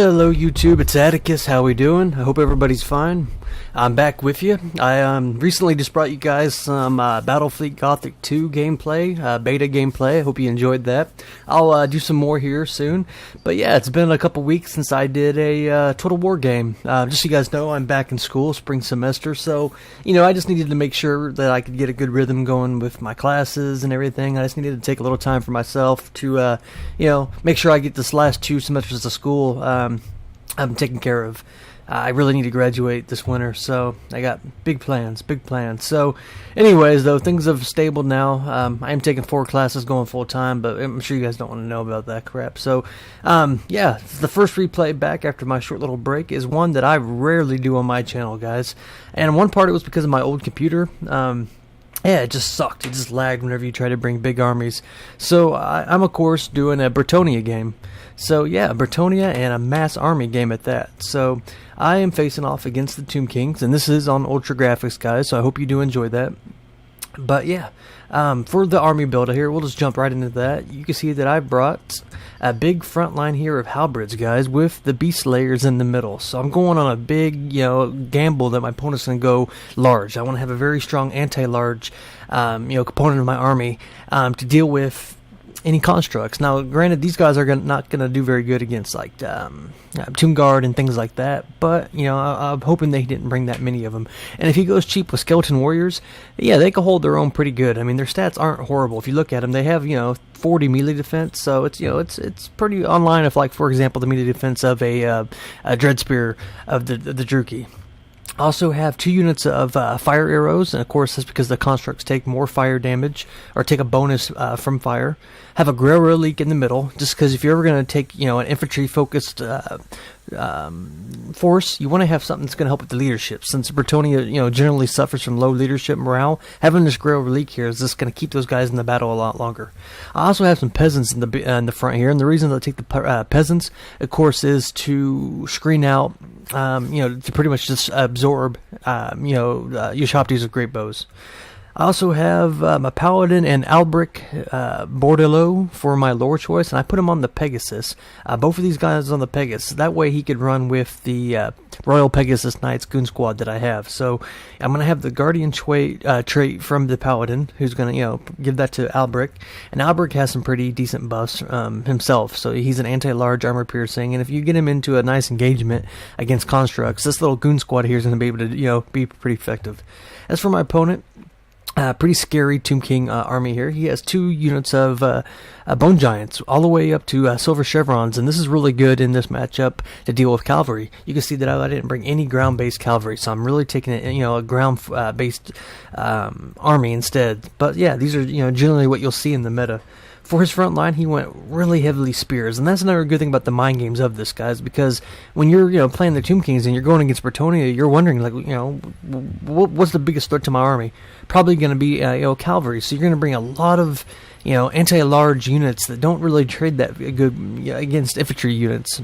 Hello YouTube, it's Atticus. How we doing? I hope everybody's fine. I'm back with you. I recently just brought you guys some Battlefleet Gothic 2 gameplay, beta gameplay. I hope you enjoyed that. I'll do some more here soon. But yeah, it's been a couple weeks since I did a Total War game. Just so you guys know, I'm back in school, spring semester, so I just needed to make sure that I could get a good rhythm going with my classes and everything. I just needed to take a little time for myself to make sure I get this last 2 semesters of school I'm taken care of. I really need to graduate this winter, so I got big plans. So anyways, though, things have stabled now. I am taking 4 classes going full-time, but I'm sure you guys don't want to know about that crap. So, yeah, the first replay back after my short little break is one that I rarely do on my channel, guys. And one part it was because of my old computer. Yeah, it just sucked. It just lagged whenever you try to bring big armies. So I'm, of course, doing a Bretonia game. So yeah, Bretonia and a mass army game at that. So I am facing off against the Tomb Kings, and this is on Ultra Graphics, guys, so I hope you do enjoy that. But yeah, for the army builder here, we'll just jump right into that. You can see that I brought a big front line here of halberds, guys, with the beast layers in the middle. So I'm going on a big, gamble that my opponent's going to go large. I want to have a very strong anti-large, component of my army to deal with any constructs. Now, granted, these guys are not going to do very good against like Tomb Guard and things like that, but I'm hoping they didn't bring that many of them. And if he goes cheap with Skeleton Warriors, yeah, they can hold their own pretty good. I mean, their stats aren't horrible. If you look at them, they have 40 melee defense, so it's it's pretty online. If, like, for example, the melee defense of a Dread Spear of the Druki. Also have 2 units of fire arrows, and of course that's because the constructs take more fire damage, or take a bonus from fire. Have a Grail Relic in the middle, just because if you're ever going to take an infantry focused force, you want to have something that's going to help with the leadership. Since Bretonia generally suffers from low leadership morale, having this Grail Relic here is just going to keep those guys in the battle a lot longer. I also have some peasants in the front here, and the reason that I take the peasants, of course, is to screen out to pretty much just absorb Ushoptis with great bows. I also have my Paladin and Albric Bordelot for my lore choice, and I put him on the Pegasus. Both of these guys on the Pegasus. That way he could run with the Royal Pegasus Knights Goon Squad that I have. So I'm going to have the Guardian trait from the Paladin, who's going to give that to Albric. And Albric has some pretty decent buffs himself, so he's an anti-large armor piercing, and if you get him into a nice engagement against constructs, this little Goon Squad here is going to be able to be pretty effective. As for my opponent, pretty scary Tomb King army here. He has 2 units of Bone Giants, all the way up to Silver Chevrons, and this is really good in this matchup to deal with cavalry. You can see that I didn't bring any ground-based cavalry, so I'm really taking a ground-based army instead. But yeah, these are generally what you'll see in the meta. For his front line, he went really heavily spears, and that's another good thing about the mind games of this, guys, because when you're playing the Tomb Kings and you're going against Bretonia, you're wondering, like, what's the biggest threat to my army? Probably going to be cavalry. So you're going to bring a lot of anti-large units that don't really trade that good against infantry units,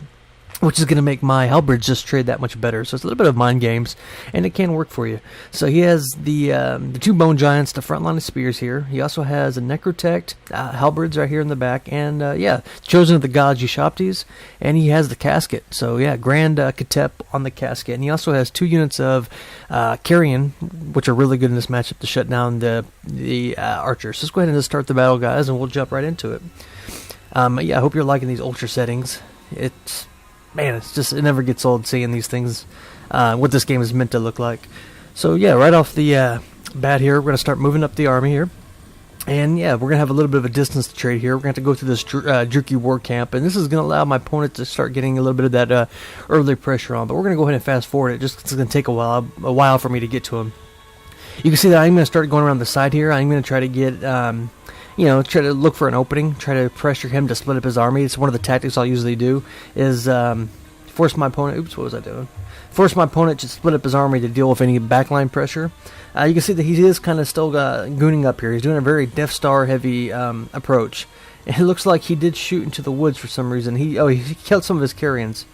which is going to make my halberds just trade that much better. So it's a little bit of mind games, and it can work for you. So he has the 2 Bone Giants, the front line of spears here. He also has a Necrotect, halberds right here in the back, and Chosen of the Gods Ushoptis, and he has the Casket. So yeah, Grand Katep on the Casket, and he also has 2 units of Carrion, which are really good in this matchup to shut down the archers. So let's go ahead and just start the battle, guys, and we'll jump right into it. Yeah, I hope you're liking these ultra settings. Man, it never gets old seeing these things, what this game is meant to look like. So yeah, right off the bat here, we're going to start moving up the army here. And yeah, we're going to have a little bit of a distance to trade here. We're going to have to go through this Druki war camp, and this is going to allow my opponent to start getting a little bit of that early pressure on. But we're going to go ahead and fast forward it, just 'cause it's going to take a while for me to get to him. You can see that I'm going to start going around the side here. I'm going to try to get try to look for an opening, try to pressure him to split up his army. It's one of the tactics I'll usually do, is force my opponent... Oops, what was I doing? Force my opponent to split up his army to deal with any backline pressure. You can see that he is kind of still gooning up here. He's doing a very Death Star heavy approach. And it looks like he did shoot into the woods for some reason. He killed some of his carrions.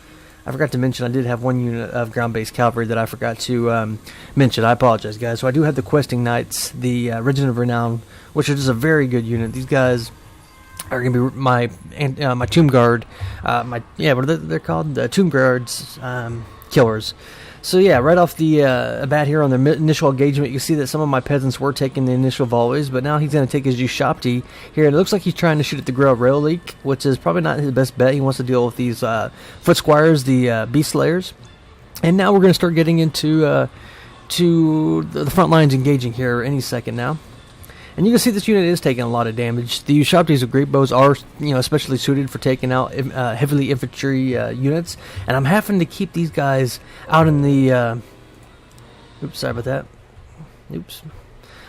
I forgot to mention I did have 1 unit of ground-based cavalry that I forgot to mention. I apologize, guys. So I do have the Questing Knights, the Regiment of Renown, which are just a very good unit. These guys are going to be my Tomb Guard, what are they're called? The Tomb Guards killers. So yeah, right off the bat here on the initial engagement, you see that some of my peasants were taking the initial volleys, but now he's going to take his Ushapti here, and it looks like he's trying to shoot at the Grail Rail Leak, which is probably not his best bet. He wants to deal with these Foot Squires, the Beast Slayers. And now we're going to start getting into to the front lines engaging here any second now. And you can see this unit is taking a lot of damage. The Ushaptis with great bows are, especially suited for taking out heavily infantry units. And I'm having to keep these guys out in the... oops, sorry about that. Oops.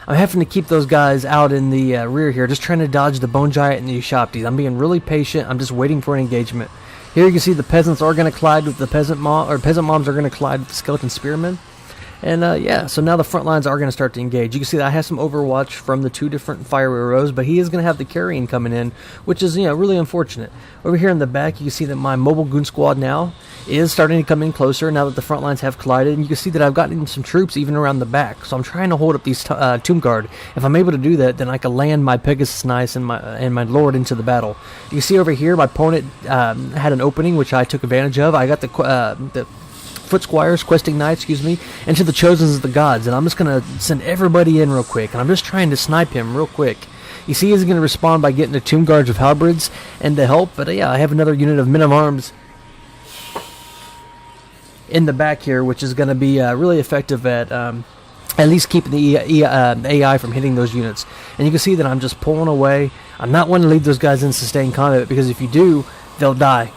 I'm having to keep those guys out in the rear here, just trying to dodge the Bone Giant and the Ushaptis. I'm being really patient. I'm just waiting for an engagement. Here you can see the peasants are going to collide with the peasant moms are going to collide with the skeleton spearmen. And yeah, so now the front lines are going to start to engage. You can see that I have some overwatch from the two different fire arrows, but he is going to have the carrying coming in, which is really unfortunate. Over here in the back, you can see that my mobile goon squad now is starting to come in closer now that the front lines have collided. And you can see that I've gotten some troops even around the back, so I'm trying to hold up these Tomb Guard. If I'm able to do that, then I can land my Pegasus Knights and my Lord into the battle. You can see over here, my opponent had an opening, which I took advantage of. I got the Foot Squires, Questing Knights, into the Chosens of the Gods, and I'm just going to send everybody in real quick, and I'm just trying to snipe him real quick. You see he's going to respond by getting the Tomb Guards with Halberds and to help, but yeah, I have another unit of Men-at-Arms in the back here, which is going to be really effective at least keeping the AI from hitting those units. And you can see that I'm just pulling away. I'm not wanting to leave those guys in sustained combat, because if you do, they'll die.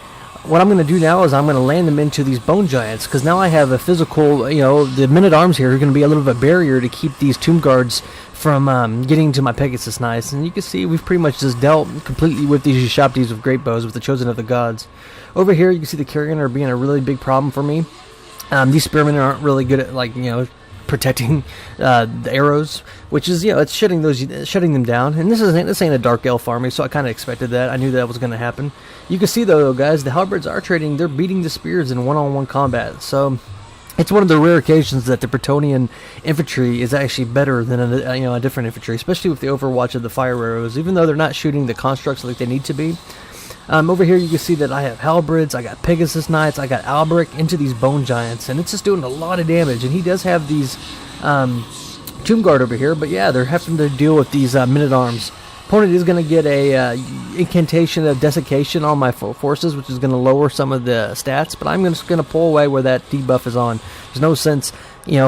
What I'm going to do now is I'm going to land them into these Bone Giants, because now I have a physical, the Men-at-Arms here are going to be a little bit of a barrier to keep these Tomb Guards from getting to my Pegasus Knights. And you can see we've pretty much just dealt completely with these Ushaptis with great bows, with the Chosen of the Gods. Over here, you can see the Carrion are being a really big problem for me. These Spearmen aren't really good at, protecting the arrows, which is it's shutting them down. And this ain't a Dark Elf army, so I kind of expected that. I knew that was going to happen. You can see though, guys, the Halberds are trading. They're beating the spears in one-on-one combat. So it's one of the rare occasions that the Bretonian infantry is actually better than a different infantry, especially with the overwatch of the fire arrows. Even though they're not shooting the constructs like they need to be. Over here you can see that I have Halberds, I got Pegasus Knights, I got Alberic into these Bone Giants, and it's just doing a lot of damage. And he does have these Tomb Guard over here, but yeah, they're having to deal with these Men-at-Arms. Opponent is going to get a incantation of desiccation on my forces, which is going to lower some of the stats, but I'm just going to pull away where that debuff is on. There's no sense,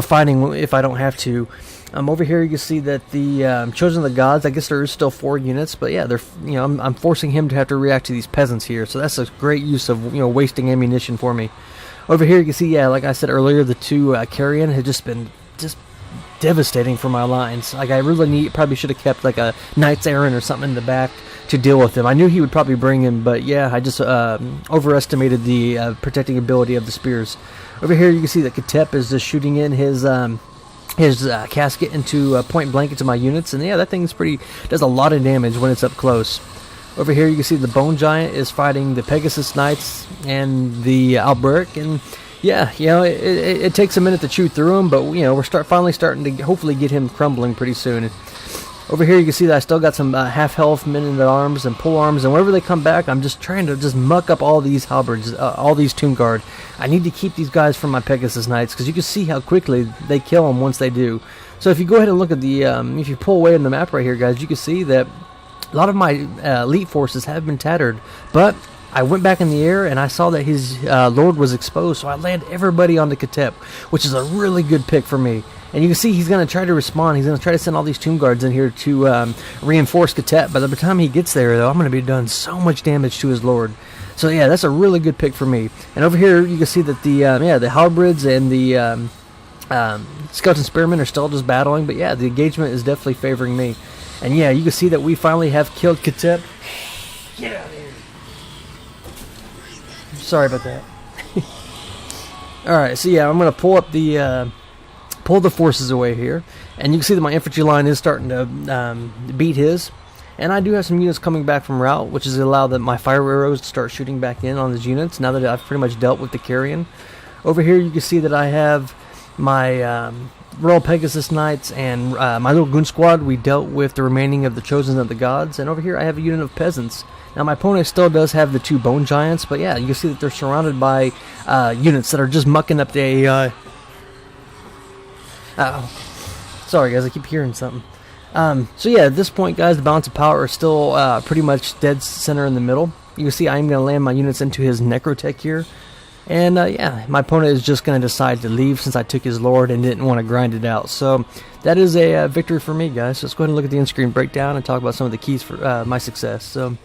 fighting if I don't have to. Over here you can see that the Chosen of the Gods, I guess there is still 4 units, but yeah, they're I'm forcing him to have to react to these peasants here, so that's a great use of wasting ammunition for me. Over here you can see, like I said earlier, the 2 Carrion had just been devastating for my lines. Like I really probably should have kept like a Knight's Errant or something in the back to deal with him. I knew he would probably bring him, but yeah, I just overestimated the protecting ability of the spears. Over here you can see that Katep is just shooting in his casket into point blank into my units, and yeah, that thing's does a lot of damage when it's up close. Over here you can see the Bone Giant is fighting the Pegasus Knights and the Alberic, and yeah, it takes a minute to chew through them, but we're finally starting to hopefully get him crumbling pretty soon. Over here you can see that I still got some half-health Men-at-Arms and pole arms, and whenever they come back, I'm just trying to muck up all these Halberds, all these Tomb Guard. I need to keep these guys from my Pegasus Knights, because you can see how quickly they kill them once they do. So if you go ahead and look at the, if you pull away in the map right here, guys, you can see that a lot of my elite forces have been tattered, but I went back in the air and I saw that his Lord was exposed, so I landed everybody onto Katep, which is a really good pick for me. And you can see he's going to try to respond. He's going to try to send all these Tomb Guards in here to reinforce Katep. By the time he gets there, though, I'm going to be done so much damage to his Lord. So yeah, that's a really good pick for me. And over here, you can see that the Halberds and the Skeleton Spearmen are still just battling. But yeah, the engagement is definitely favoring me. And yeah, you can see that we finally have killed Katep. Get out of here. Sorry about that. Alright, so yeah, I'm going to pull up pull the forces away here, and you can see that my infantry line is starting to beat his, and I do have some units coming back from route, which is allow my fire arrows to start shooting back in on these units now that I've pretty much dealt with the Carrion. Over here you can see that I have my Royal Pegasus Knights and my little Goon squad, we dealt with the remaining of the Chosen of the Gods, and over here I have a unit of peasants. Now my opponent still does have the 2 Bone Giants, but yeah, you can see that they're surrounded by units that are just mucking up the AI. Sorry guys, I keep hearing something. So yeah, at this point guys, the balance of power is still pretty much dead center in the middle. You can see I'm going to land my units into his Necrotech here. And yeah, my opponent is just going to decide to leave since I took his Lord and didn't want to grind it out. So that is a victory for me, guys. So let's go ahead and look at the end-screen breakdown and talk about some of the keys for my success. So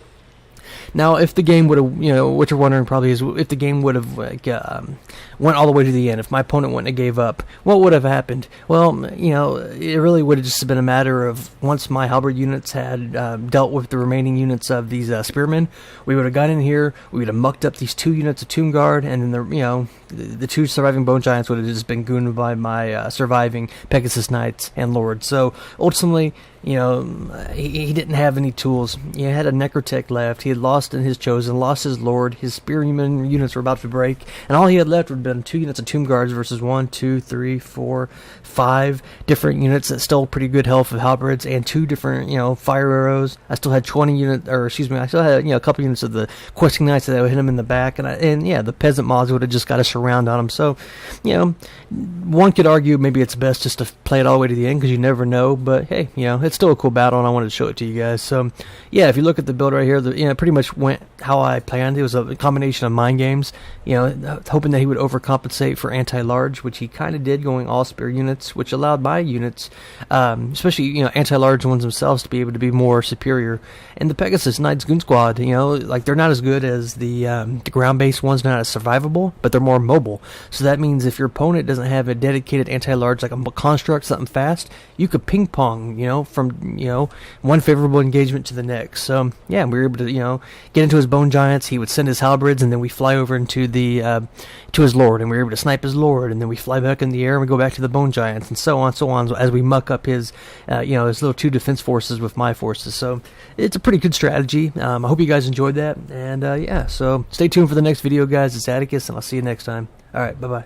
now, if the game would have, what you're wondering probably is if the game would have went all the way to the end, if my opponent wouldn't have gave up, what would have happened? Well, it really would have just been a matter of once my halberd units had dealt with the remaining units of these spearmen, we would have got in here, we would have mucked up these 2 units of Tomb Guard, and then the 2 surviving Bone Giants would have just been gooned by my surviving Pegasus Knights and Lords. So ultimately, he didn't have any tools. He had a Necrotech left. He had lost in his Chosen, lost his Lord. His Spearman units were about to break, and all he had left would have been 2 units of Tomb Guards versus 1, 2, 3, 4, 5 different units that still pretty good health of halberds and 2 different, fire arrows. I still had 20 units, or excuse me, I still had a couple units of the Questing Knights that would hit him in the back, and yeah, the Peasant Mods would have just got a surround on him. So, one could argue maybe it's best just to play it all the way to the end because you never know. But hey, it's still a cool battle, and I wanted to show it to you guys. So yeah, if you look at the build right here, it pretty much went how I planned. It was a combination of mind games, hoping that he would overcompensate for anti-large, which he kind of did, going all spear units, which allowed my units, especially anti-large ones themselves, to be able to be more superior. And the Pegasus Knights Goon Squad, they're not as good as the ground-based ones, not as survivable, but they're more mobile. So that means if your opponent doesn't have a dedicated anti-large, like a construct, something fast, you could ping pong, from one favorable engagement to the next. So yeah, we were able to get into his Bone Giants. He would send his halberds, and then we fly over into the to his Lord, and we were able to snipe his Lord, and then we fly back in the air and we go back to the Bone Giants, and so on as we muck up his his little 2 defense forces with my forces. So it's a pretty good strategy. I hope you guys enjoyed that, and yeah, so stay tuned for the next video, guys. It's Atticus, and I'll see you next time. All right, bye bye.